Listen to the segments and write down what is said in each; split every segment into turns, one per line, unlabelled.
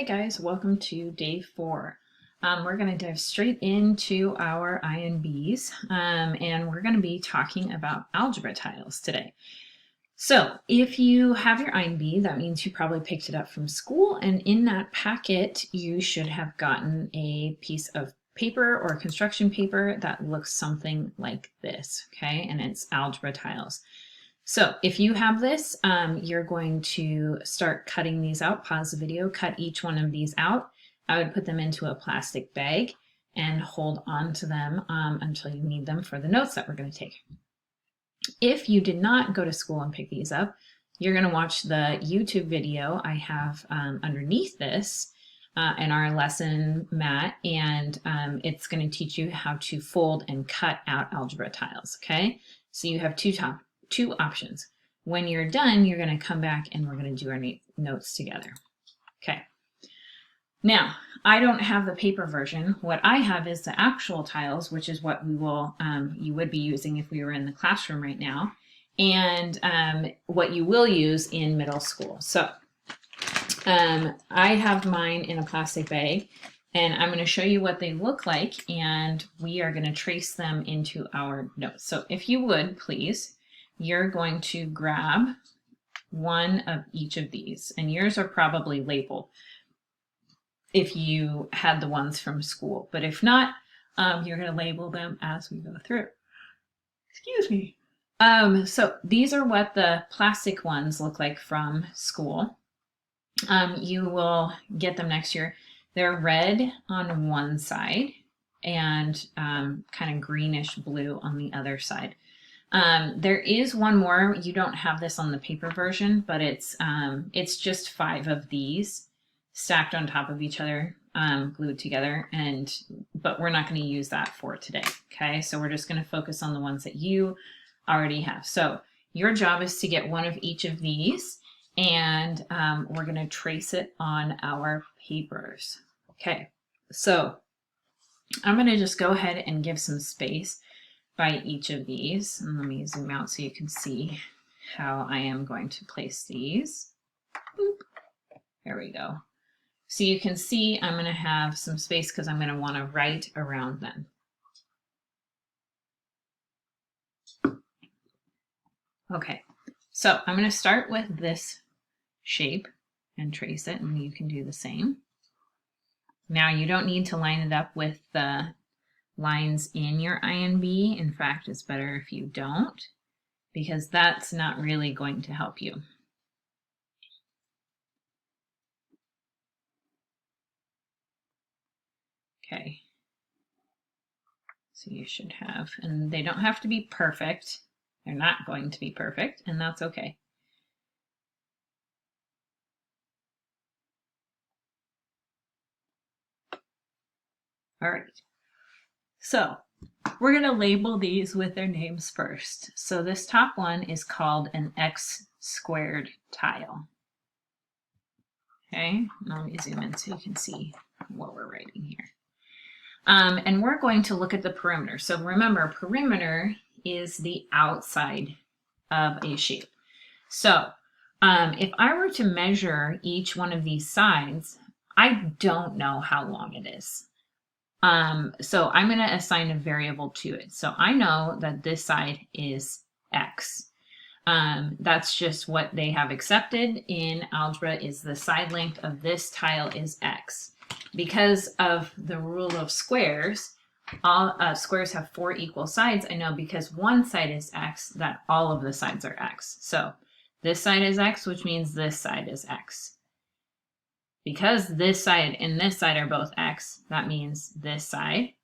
Hey guys, welcome to day 4. We're going to dive straight into our INBs, and we're going to be talking about algebra tiles today. So if you have your INB, that means you probably picked it up from school, and in that packet you should have gotten a piece of paper or construction paper that looks something like this, okay? And it's algebra tiles. So if you have this, you're going to start cutting these out. Pause the video, cut each one of these out. I would put them into a plastic bag and hold on to them until you need them for the notes that we're going to take. If you did not go to school and pick these up, you're going to watch the YouTube video I have underneath this in our lesson mat, and it's going to teach you how to fold and cut out algebra tiles, okay? So you have two options. When you're done, you're going to come back and we're going to do our notes together. Okay. Now, I don't have the paper version. What I have is the actual tiles, which is what we will, you would be using if we were in the classroom right now, and what you will use in middle school. So I have mine in a plastic bag, and I'm going to show you what they look like, and we are going to trace them into our notes. So if you would, please, you're going to grab one of each of these, and yours are probably labeled if you had the ones from school, but if not, you're going to label them as we go through. Excuse me. So these are what the plastic ones look like from school. You will get them next year. They're red on one side and kind of greenish blue on the other side. There is one more. You don't have this on the paper version, but it's just 5 of these stacked on top of each other, glued together, but we're not going to use that for today. Okay, so we're just going to focus on the ones that you already have. So your job is to get one of each of these, and we're going to trace it on our papers. Okay, so I'm going to just go ahead and give some space by each of these, and let me zoom out so you can see how I am going to place these. Boop. There we go. So you can see I'm going to have some space because I'm going to want to write around them. Okay, so I'm going to start with this shape and trace it, and you can do the same. Now you don't need to line it up with the lines in your INB. In fact, it's better if you don't, because that's not really going to help you. Okay, so you should have, and they don't have to be perfect. They're not going to be perfect, and that's okay. All right, so we're going to label these with their names first. So this top one is called an x squared tile. Okay, let me zoom in so you can see what we're writing here. And we're going to look at the perimeter. So remember, perimeter is the outside of a shape. So if I were to measure each one of these sides, I don't know how long it is. So I'm going to assign a variable to it. So I know that this side is x. That's just what they have accepted in algebra, is the side length of this tile is x. Because of the rule of squares, all squares have 4 equal sides. I know because one side is x that all of the sides are x. So this side is x, which means this side is x. Because this side and this side are both x, that means this side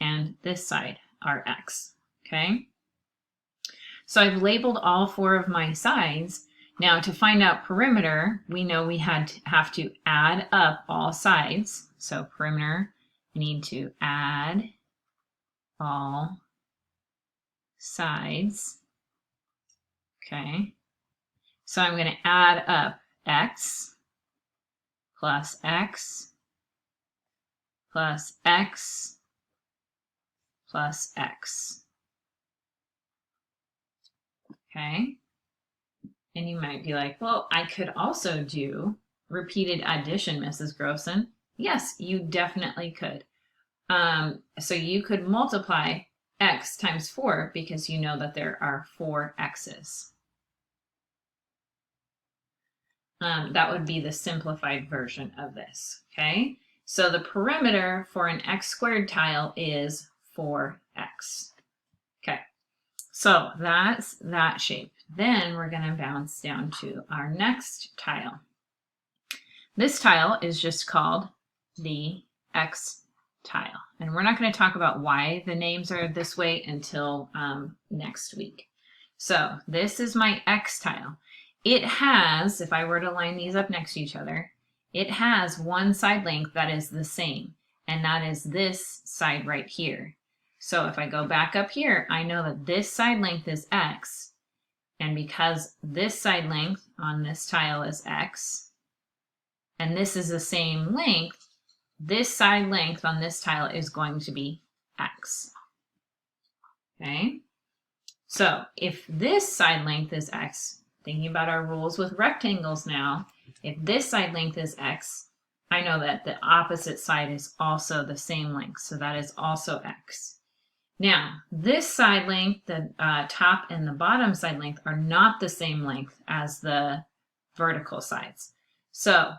and this side are x, okay? So I've labeled all 4 of my sides. Now to find out perimeter, we know we have to add up all sides. So perimeter, we need to add all sides, okay? So I'm going to add up x plus x plus x plus x. Okay? And you might be like, well, I could also do repeated addition, Mrs. Grossen. Yes, you definitely could. So you could multiply x times 4 because you know that there are 4 x's. That would be the simplified version of this, okay? So the perimeter for an x squared tile is 4x. Okay, so that's that shape. Then we're going to bounce down to our next tile. This tile is just called the x tile. And we're not going to talk about why the names are this way until next week. So this is my x tile. It has, if I were to line these up next to each other, it has one side length that is the same, and that is this side right here. So if I go back up here, I know that this side length is x, and because this side length on this tile is x, and this is the same length, this side length on this tile is going to be x. Okay? So if this side length is x, thinking about our rules with rectangles now, if this side length is x, I know that the opposite side is also the same length, so that is also x. Now, this side length, the top and the bottom side length, are not the same length as the vertical sides. So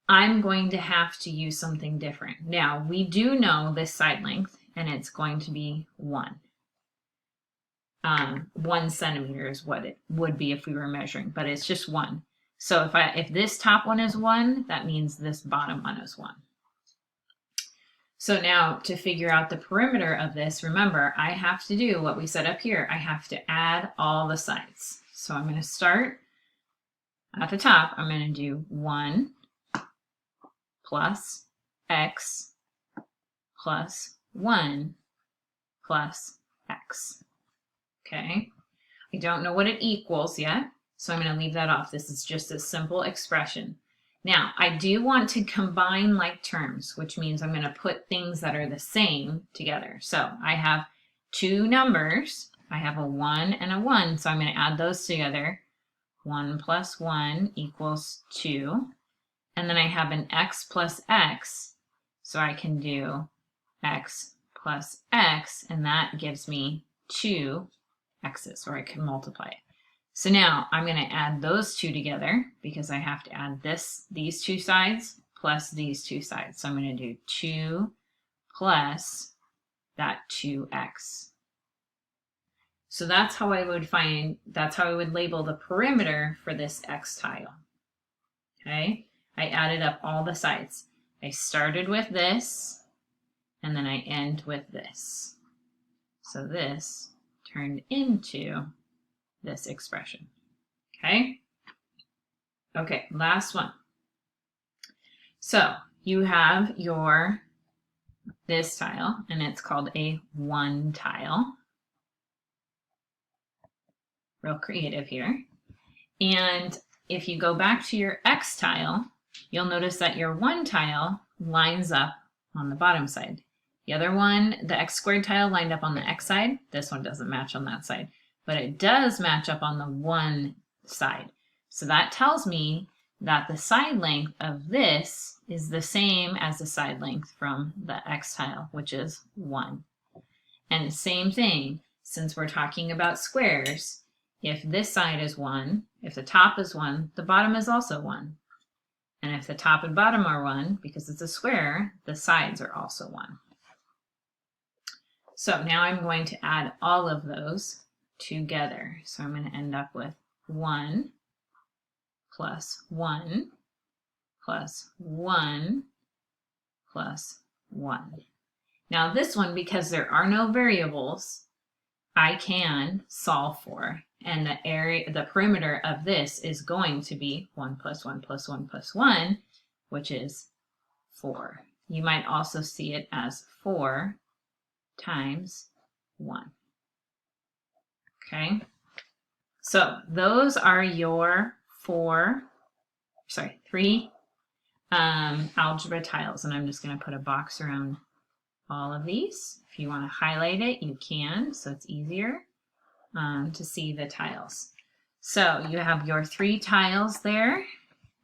I'm going to have to use something different. Now, we do know this side length, and it's going to be 1. 1 centimeter is what it would be if we were measuring, but it's just 1. So if this top one is 1, that means this bottom one is 1. So now to figure out the perimeter of this, remember, I have to do what we set up here. I have to add all the sides. So I'm going to start at the top. I'm going to do 1 plus x plus 1 plus x. Okay, I don't know what it equals yet, so I'm going to leave that off. This is just a simple expression. Now, I do want to combine like terms, which means I'm going to put things that are the same together. So I have two numbers. I have a 1 and a 1, so I'm going to add those together. 1 plus 1 equals 2. And then I have an x plus x, so I can do x plus x, and that gives me 2 x's, or I can multiply it. So now I'm going to add those two together because I have to add these two sides plus these two sides. So I'm going to do 2 plus that 2x. So that's how I would label the perimeter for this x tile. Okay, I added up all the sides. I started with this, and then I end with this. So this turned into this expression. Okay? Okay, last one. So you have this tile, and it's called a 1 tile. Real creative here. And if you go back to your x tile, you'll notice that your 1 tile lines up on the bottom side. The other one, the x squared tile, lined up on the x side. This one doesn't match on that side, but it does match up on the 1 side. So that tells me that the side length of this is the same as the side length from the x tile, which is 1. And the same thing, since we're talking about squares, if this side is 1, if the top is 1, the bottom is also 1. And if the top and bottom are 1, because it's a square, the sides are also 1. So now I'm going to add all of those together. So I'm going to end up with 1 plus 1 plus 1 plus 1. Now this one, because there are no variables, I can solve for. And the perimeter of this is going to be 1 plus 1 plus 1 plus 1, which is 4. You might also see it as 4 times 1. Okay, so those are your 3 algebra tiles, and I'm just going to put a box around all of these. If you want to highlight it, you can, so it's easier to see the tiles. So you have your 3 tiles there,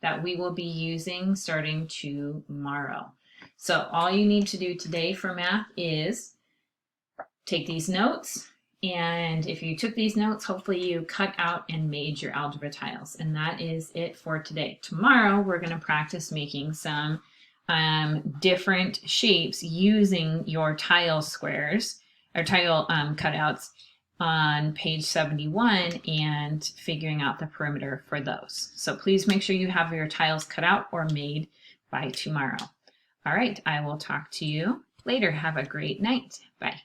that we will be using starting tomorrow. So all you need to do today for math is take these notes, and if you took these notes, hopefully you cut out and made your algebra tiles. And that is it for today. Tomorrow, we're going to practice making some different shapes using your tile squares or tile cutouts on page 71 and figuring out the perimeter for those. So please make sure you have your tiles cut out or made by tomorrow. All right, I will talk to you later. Have a great night. Bye.